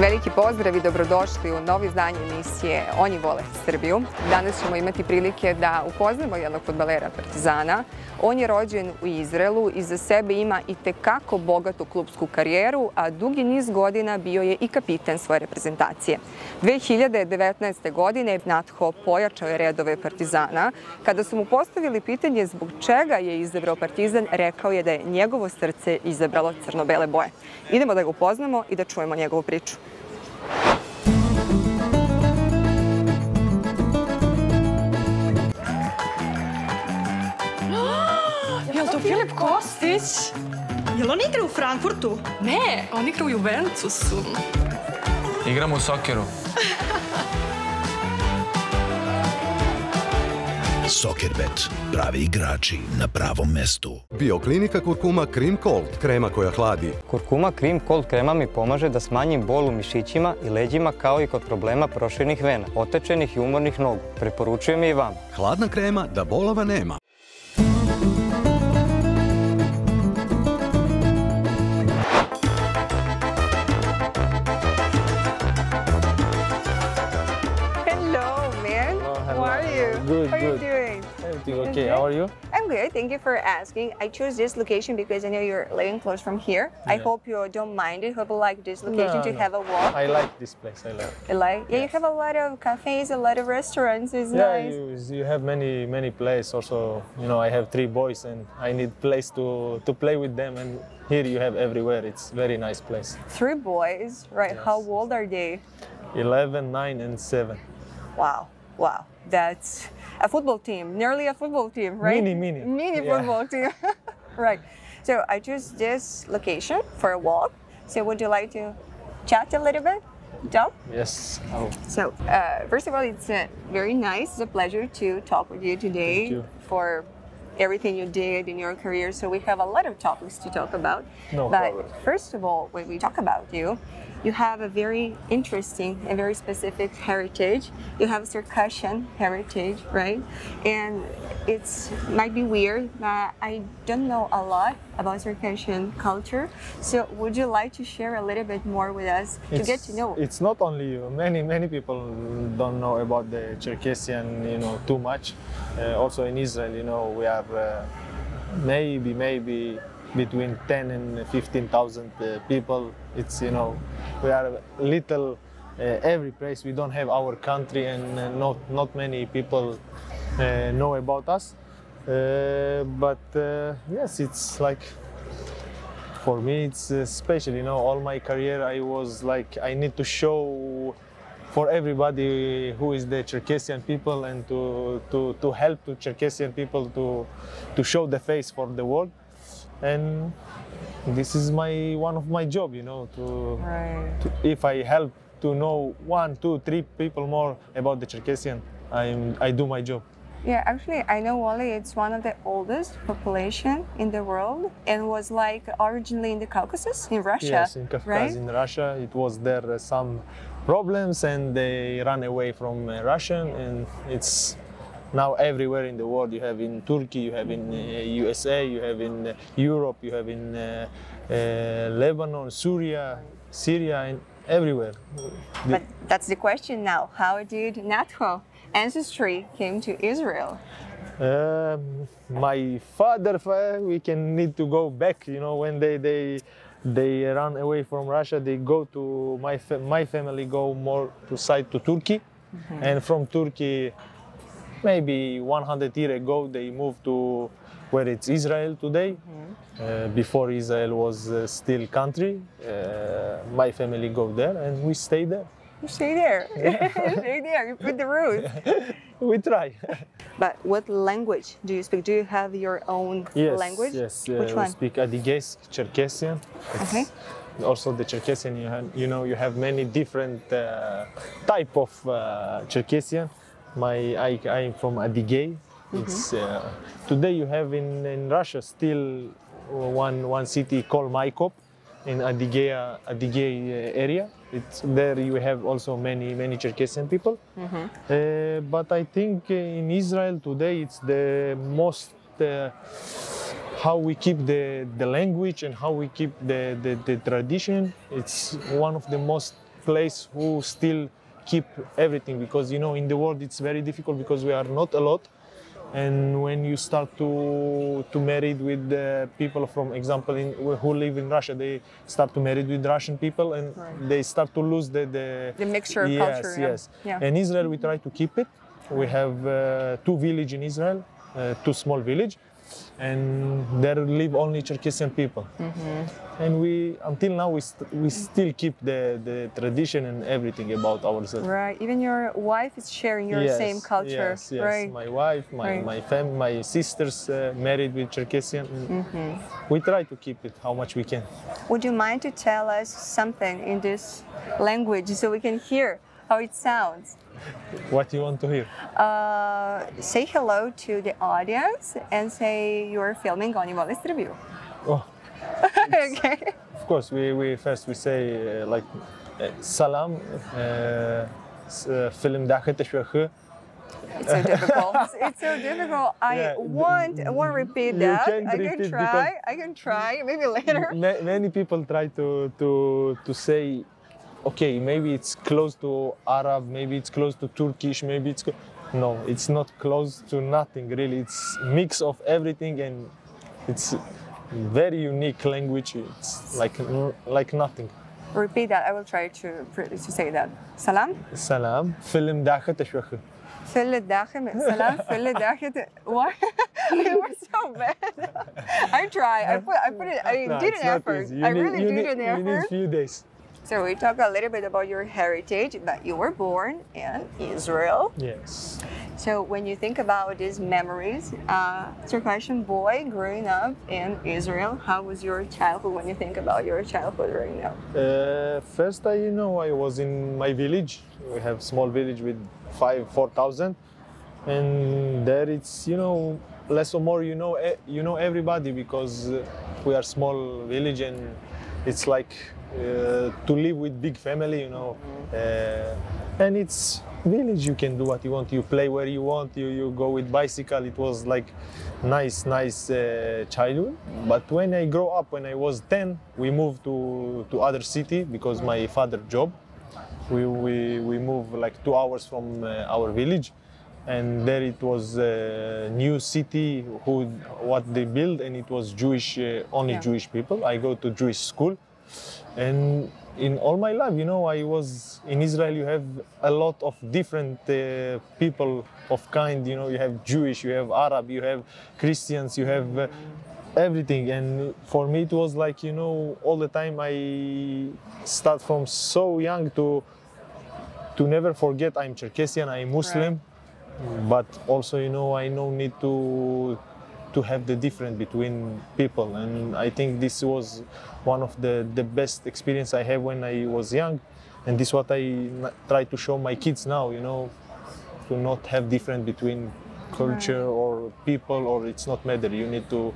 Veliki pozdrav i dobrodošli u novo izdanje emisije Oni vole Srbiju. Danas ćemo imati prilike da upoznamo jednog fudbalera Partizana. On je rođen u Izraelu, iza sebe ima i tekako bogatu klupsku karijeru, a dugi niz godina bio je i kapitan svoje reprezentacije. 2019. godine Natho pojačao je redove Partizana. Kada su mu postavili pitanje zbog čega je izabrao Partizan, rekao je da je njegovo srce izabralo crno-bele boje. Idemo da ga upoznamo i da čujemo njegovu priču. Je li to Filip Kostić? Je li on igra u Frankfurtu? Ne, on igra u Juventusu. Igramo u sokeru. Sokerbet. Pravi igrači na pravom mestu. Bioklinika Kurkuma Cream Cold, krema koja hladi. Kurkuma Cream Cold krema mi pomaže da smanjim bol u mišićima i leđima kao i kod problema proširnih vena, otečenih i umornih nogu. Preporučujem je i vam. Hladna krema da bolova nema. Good, How are you good. doing? Everything okay. How are you? I'm good. Thank you for asking. I chose this location because I know you're living close from here. I hope you don't mind it. Hope you like this location to have a walk. I like this place. I like. You like? Yeah, you have a lot of cafes, a lot of restaurants. It's nice. You have many places. Also, you know, I have 3 boys and I need place to play with them. And here you have everywhere. It's very nice place. 3 boys, right? Yes. How old are they? 11, 9, and 7. Wow, wow. That's a football team, nearly a football team, right? Mini football team. Right. So I chose this location for a walk. So would you like to chat a little bit? Jump? Yes. So first of all, it's very nice. It's a pleasure to talk with you today. Thank you. For everything you did in your career. So we have a lot of topics to talk about. No but problem. First of all, when we talk about you, you have a very interesting and very specific heritage. You have Circassian heritage, right? And it might be weird, but I don't know a lot about Circassian culture. So would you like to share a little bit more with us to get to know? It's not only you. Many people don't know about the Circassian, you know, too much. Also in Israel, you know, we have maybe between 10 and 15,000 people. It's, you know, we are little every place. We don't have our country, and not many people know about us. But yes, it's like, for me, it's special. You know, all my career I was like, I need to show for everybody who is the Circassian people, and to help the Circassian people to show the face for the world. And this is one of my job, you know, if I help to know 1, 2, 3 people more about the Circassian, I do my job. Yeah, actually, I know Wole, it's one of the oldest population in the world, and was like originally in the Caucasus, in Russia. Yes, in Caucasus, right? in Russia. It was there some problems, and they ran away from Russia, and it's now everywhere in the world. You have in Turkey, you have in USA, you have in Europe, you have in Lebanon, Syria, and everywhere. But that's the question now. How did Natho ancestry came to Israel? My father, we need to go back. You know, when they run away from Russia, they go to my family go more to Turkey, and from Turkey, maybe 100 years ago, they moved to where it's Israel today. Before Israel was still country, my family go there and we stay there. You stay there. You stay there. You put the roots. We try. But what language do you speak? Do you have your own language? Yes. Which one? We speak Adigaisk, Circassian. Okay. Also the Circassian, you have many different type of Circassian. I'm from Adigay. It's today you have in Russia still one city called Maikop in Adigay area. It's there you have also many Circassian people. But I think in Israel today it's the most how we keep the language and how we keep the tradition. It's one of the most place who still keep everything, because you know in the world it's very difficult because we are not a lot. And when you start to marry with people, from example, who live in Russia, they start to marry with Russian people, and they start to lose the mixture of yes, culture. Yes. Yeah. In Israel, we try to keep it. We have 2 villages in Israel, 2 small villages, and there live only Cherkessian people. And we, until now, we still keep the tradition and everything about ourselves. Right. Even your wife is sharing your same culture. Yes, yes. Right. My wife, my family, my sisters married with Cherkessian. We try to keep it how much we can. Would you mind to tell us something in this language so we can hear how it sounds? What you want to hear? Say hello to the audience and say you're filming on vole Srbiju. Oh. Okay. Of course, we first say like salam, film dachete shwekh. It's so difficult. It's so difficult. I won't repeat that. I can try. Maybe later. Many people try to say, okay, maybe it's close to Arab, maybe it's close to Turkish, maybe it's no, it's not close to nothing really. It's mix of everything, and it's very unique language. It's like nothing. Repeat that. I will try to say that. Salam. Salam. Film dachete shwekh. Salam. What? It was so bad. I try. I put it. I did an effort. I really did an effort. You need a few days. So we talk a little bit about your heritage, that you were born in Israel. Yes. So when you think about these memories, Circassian boy growing up in Israel, how was your childhood when you think about your childhood right now? First, I was in my village. We have small village with 4,000, and there it's less or more everybody, because we are small village, and it's like to live with big family, and it's village. You can do what you want. You play where you want. You go with bicycle. It was like nice childhood. But when I grow up, when I was 10, we moved to other city because my father job. We moved like 2 hours from our village, and there it was a new city what they built, and it was Jewish, only Jewish people. I go to Jewish school, and in all my life, I was in Israel. You have a lot of different people of kind. You have Jewish, you have Arab, you have Christians, you have everything. And for me, it was like all the time. I start from so young to never forget I'm Cherkessian, I'm Muslim, right. But also I no need to have the difference between people, and I think this was one of the best experience I had when I was young, and this is what I try to show my kids now, to not have difference between culture or people, or it's not matter. You need to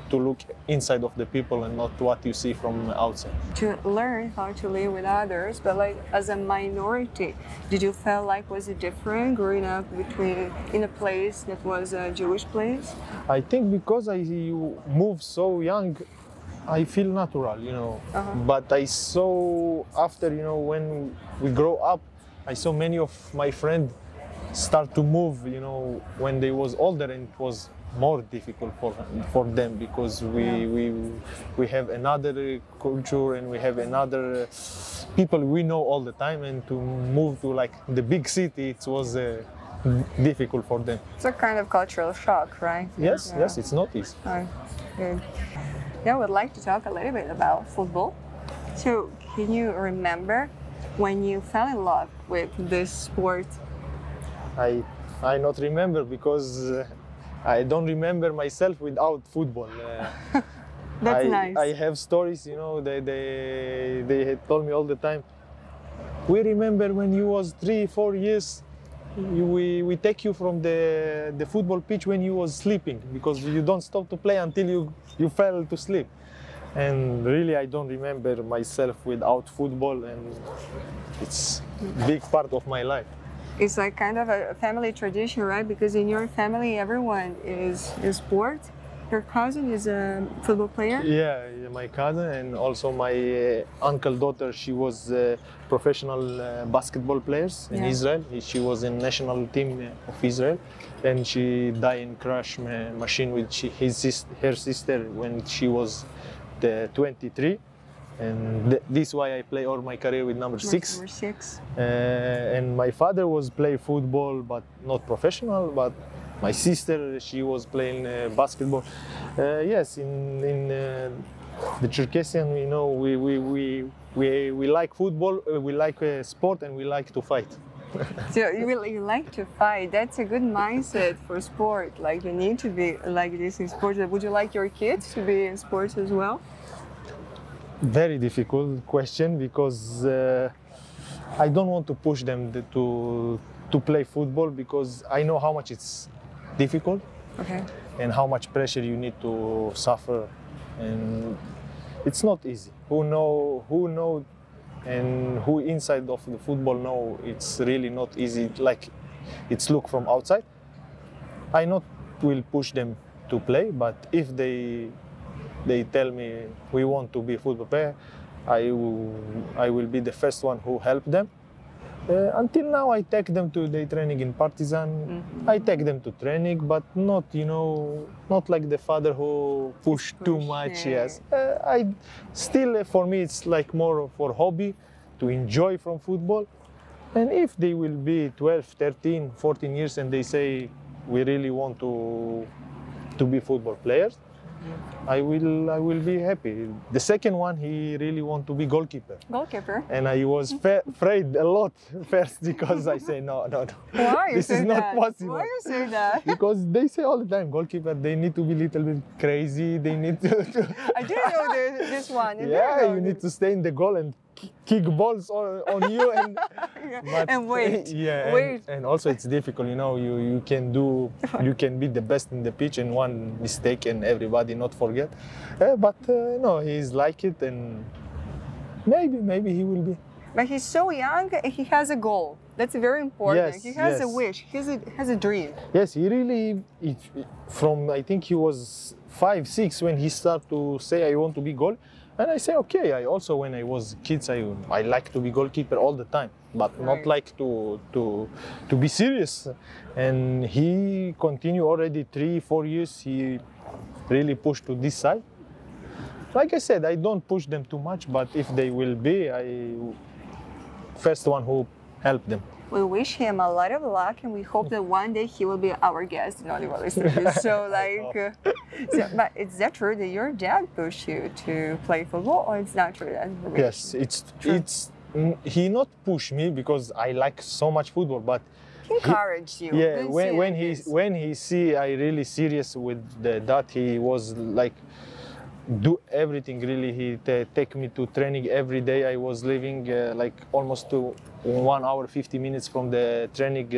look inside of the people and not what you see from outside. To learn how to live with others, but like as a minority, did you feel like was it different growing up in a place that was a Jewish place? I think because I moved so young, I feel natural, But I saw after, when we grow up, I saw many of my friends start to move, when they was older, and it was more difficult for them, because we have another culture, and we have another people we know all the time, and to move to like the big city, it was difficult for them. It's a kind of cultural shock, right? Yes, yes, it's not easy. Good. Yeah, I would like to talk a little bit about football. So, can you remember when you fell in love with this sport? I not remember, because I don't remember myself without football. That's nice. I have stories, they had told me all the time. We remember when you was 3-4 years, we take you from the football pitch when you was sleeping, because you don't stop to play until you fell to sleep. And really, I don't remember myself without football, and it's a big part of my life. It's like kind of a family tradition, right? Because in your family, everyone is sport. Your cousin is a football player? Yeah, my cousin and also my uncle daughter. She was professional basketball players in Israel. She was in national team of Israel, and she died in crash machine with her sister when she was 23. And this is why I play all my career with number 6. Number 6. And my father was play football, but not professional. But my sister, she was playing basketball. Yes, in the Cherkessian, you know, we like football, we like sport, and we like to fight. So you like to fight. That's a good mindset for sport. Like you need to be like this in sports. Would you like your kids to be in sports as well? Very difficult question because I don't want to push them to play football because I know how much it's difficult and how much pressure you need to suffer, and it's not easy. Who know and who inside of the football know it's really not easy like it's look from outside. I not will push them to play, but if they tell me we want to be a football player, I will be the first one who help them. Until now, I take them to the training in Partizan. I take them to training, but not, you know, not like the father who push too much. Yes, I still for me it's like more for hobby, to enjoy from football. And if they will be 12, 13, 14 years and they say we really want to be football players, I will be happy. The second one, he really want to be goalkeeper. Goalkeeper. And I was afraid a lot first because I say no. Why you this say is that? not possible. Why you say that? Because they say all the time, goalkeeper, they need to be a little bit crazy. They need to I didn't know this one. yeah, you need to stay in the goal and kick balls on you and and wait. Yeah, wait. And also it's difficult, you know. You can be the best in the pitch and one mistake and everybody not forget. But no, he's like it, and maybe he will be. But he's so young and he has a goal. That's very important. Yes, he has a yes. wish. He has a dream. Yes, he really. From I think he was 5, 6 when he started to say I want to be goal. And I say, okay, I also, when I was kids, I like to be goalkeeper all the time, but not like to be serious. And he continued already 3, 4 years, he really pushed to this side. Like I said, I don't push them too much, but if they will be, I first one who help them. We wish him a lot of luck, and we hope that one day he will be our guest in Oni Vole Srbiju. So, like, but is that true that your dad pushed you to play football, or it's not true? Yes, it's he not push me because I like so much football, but he encouraged you. Yeah, when he see I really serious with that, he was like do everything really. He take me to training every day. I was living like almost to 1 hour 50 minutes from the training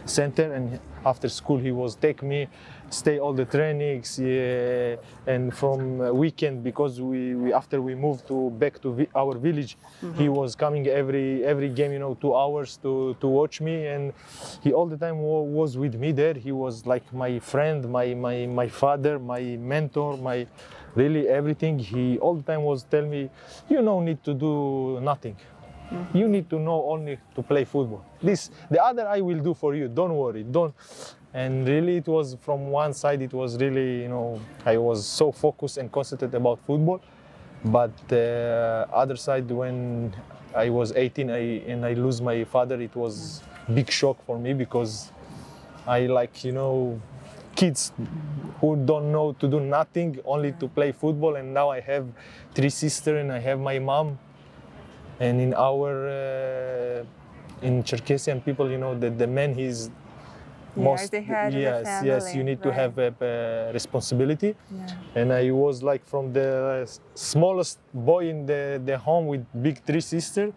center, and after school he was take me stay all the trainings, and from weekend, because we after we moved back to our village, he was coming every game, you know, 2 hours to watch me, and he all the time was with me there. He was like my friend, my father, my mentor, my really everything. He all the time was telling me, you don't need to do nothing. You need to know only to play football. The other I will do for you. Don't worry. Don't. And really, it was from one side. It was really, you know, I was so focused and concentrated about football. But other side, when I was 18 and I lose my father, it was big shock for me, because I like, you know, kids who don't know to do nothing, only to play football. And now I have 3 sisters and I have my mom. And in our in Cherkessian people, you know, the man, he's most the head of the family, yes, you need to have a responsibility. And I was like from the smallest boy in the home with big 3 sisters,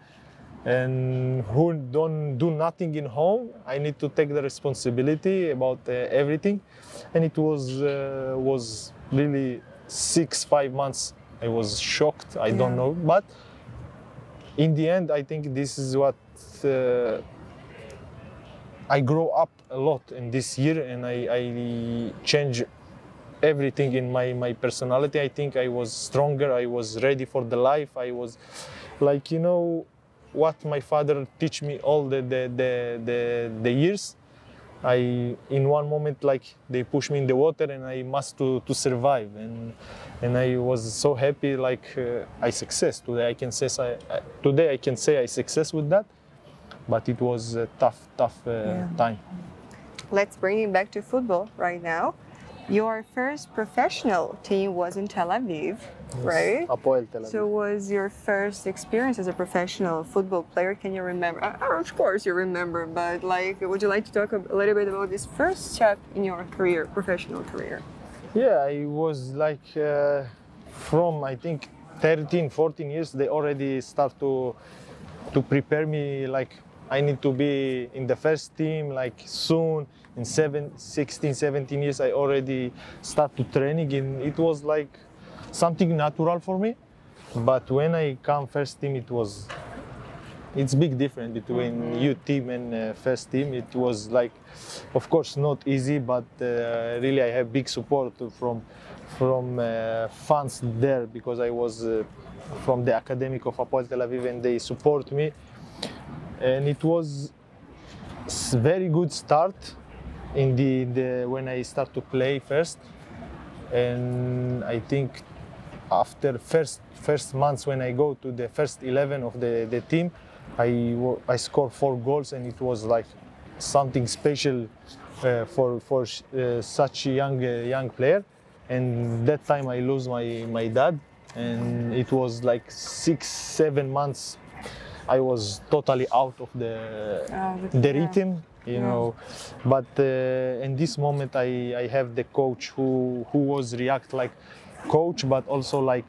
and who don't do nothing in home. I need to take the responsibility about everything, and it was really 6-5 months. I was shocked. I don't know, but in the end, I think this is what I grow up a lot in this year, and I change everything in my personality. I think I was stronger, I was ready for the life. I was like, you know, what my father teach me all the years. In one moment, like, they push me in the water and I must to survive, and I was so happy, like, I success. Today I can say I success with that, but it was a tough time. Let's bring it back to football right now. Your first professional team was in Tel Aviv, right? Hapoel Tel Aviv. So was your first experience as a professional football player? Can you remember? Of course you remember, but like, would you like to talk a little bit about this first step in your career, professional career? Yeah, I was like, from I think 13, 14 years, they already start to prepare me, like, I need to be in the first team, like, soon. In 16, 17 years, I already start to training, and it was like something natural for me. But when I come first team, it's big difference between youth team and first team. It was like, of course, not easy, but really I have big support from fans there, because I was from the academic of Hapoel Tel Aviv, and they support me. And it was very good start in when I start to play first. And I think after first months, when I go to the first 11 of the team, I scored 4 goals, and it was like something special for such a young player. And that time I lose my dad, and it was like 6-7 months I was totally out of the rhythm, you know. But in this moment I have the coach who was react like coach, but also like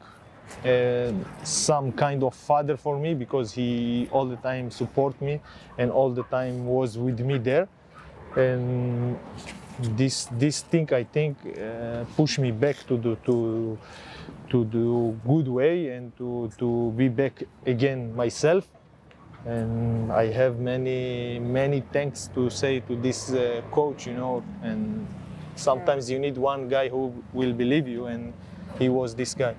some kind of father for me, because he all the time support me and all the time was with me there. And this thing, I think, push me back to do good way, and to be back again myself. And I have many thanks to say to this coach, you know. And sometimes you need one guy who will believe you, and he was this guy.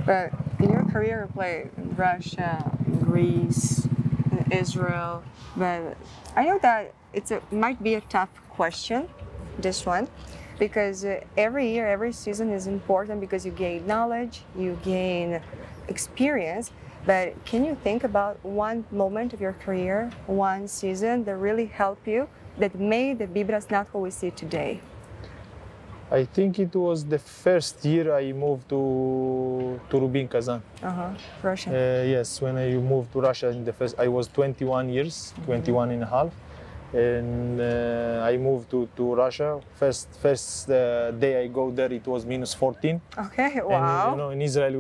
But in your career, you played in Russia, Greece, Israel. But I know that it might be a tough question, this one, because every year, every season is important, because you gain knowledge, you gain experience. But can you think about one moment of your career, one season that really helped you, that made the Bibars Natho we see today? I think it was the first year I moved to Rubin Kazan. Russia. Yes, when I moved to Russia I was 21 years, 21 and a half. And I moved to Russia. First day I go there, it was -14. Okay, wow. And you know, in Israel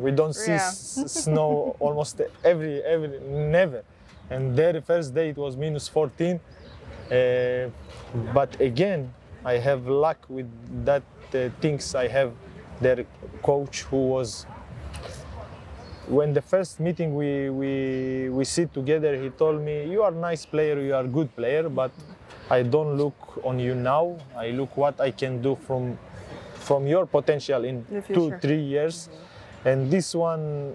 we don't see snow almost never. And there the first day it was -14. But again, I have luck with that things. I have their coach who was. When the first meeting we sit together, he told me, "You are a nice player, you are a good player, but I don't look on you now. I look what I can do from your potential in 2-3 years." And this one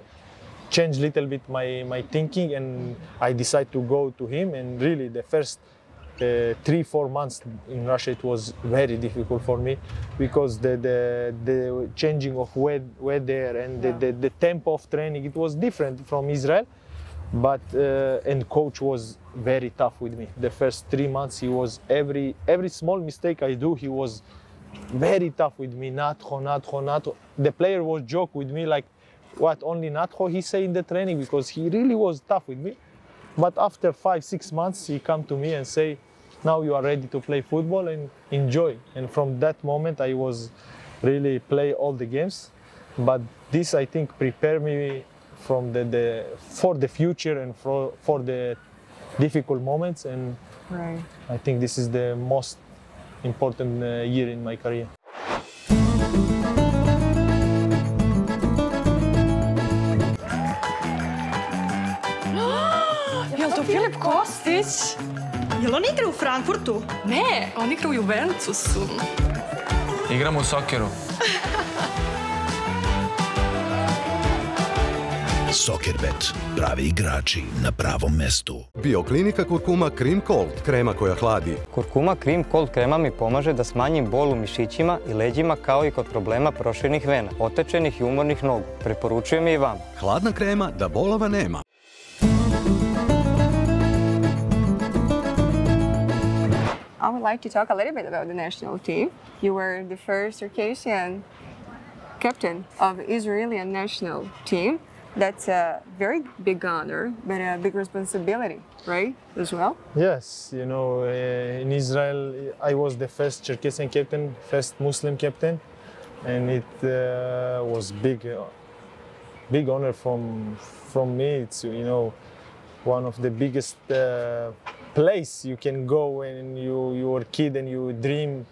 changed a little bit my thinking, and I decided to go to him. And really, the first 3-4 months in Russia, it was very difficult for me, because the changing of weather and the tempo of training, it was different from Israel. But and coach was very tough with me. The first 3 months, he was every small mistake I do, he was very tough with me. Natho. The player was joke with me like, what, only Natho he say in the training, because he really was tough with me. But after 5-6 months, he come to me and say, "Now you are ready to play football and enjoy." And from that moment, I was really play all the games. But this, I think, prepared me from for the future and for the difficult moments. And I think this is the most important year in my career. Jel to Filip Kostić? Jel on igra u Frankfurtu? Ne, on igra u Juventusu. Igramo u sokeru. Soccerbet. Pravi igrači na pravom mestu. Bioklinika kurkuma Cream Cold, krema koja hladi. Kurkuma Cream Cold krema mi pomaže da smanjim bol u mišićima i leđima kao i kod problema proširenih vena, otečenih i umornih nogu. Preporučujem je i vam. Hladna krema da bolova nema. I would like to talk a little bit about the national team. You were the first Circassian captain of Israeli national team. That's a very big honor, but a big responsibility, right, as well? Yes, you know, in Israel, I was the first Circassian captain, first Muslim captain, and it was big honor from me. It's, you know, one of the biggest place you can go when you were a kid and you dream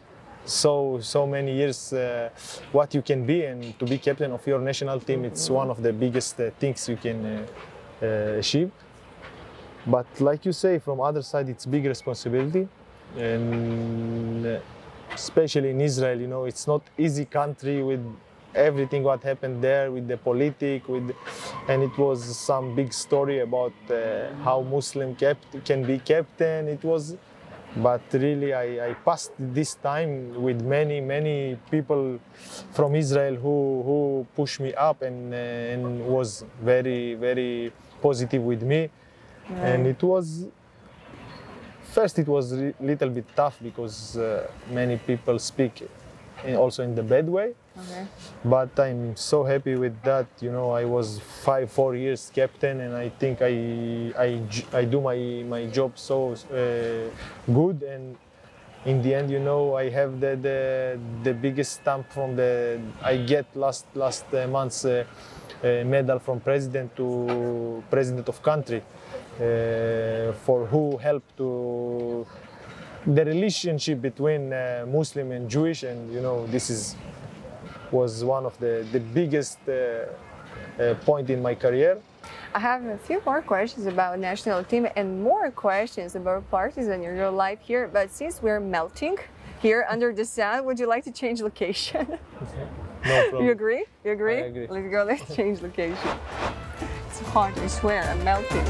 so many years what you can be, and to be captain of your national team, it's one of the biggest things you can achieve. But like you say, from other side, it's big responsibility, and especially in Israel, you know, it's not easy country with everything what happened there with the politics, and it was some big story about how Muslim can be captain. It was, but really I passed this time with many people from Israel who pushed me up and was very positive with me. Right. And it was first it was a little bit tough because many people speak also in the bad way. Okay. But I'm so happy with that. You know, I was 4 years captain, and I think I do my job so good. And in the end, you know, I have the biggest stamp from I get last month's medal from president to president of country for who helped to the relationship between Muslim and Jewish, and you know, this was one of the biggest point in my career. I have a few more questions about national team and more questions about Partizan in your life here, but since we're melting here under the sun, would you like to change location? No problem. You agree? You agree? I agree. Let's go, let's change location. It's hot, I swear, I'm melting.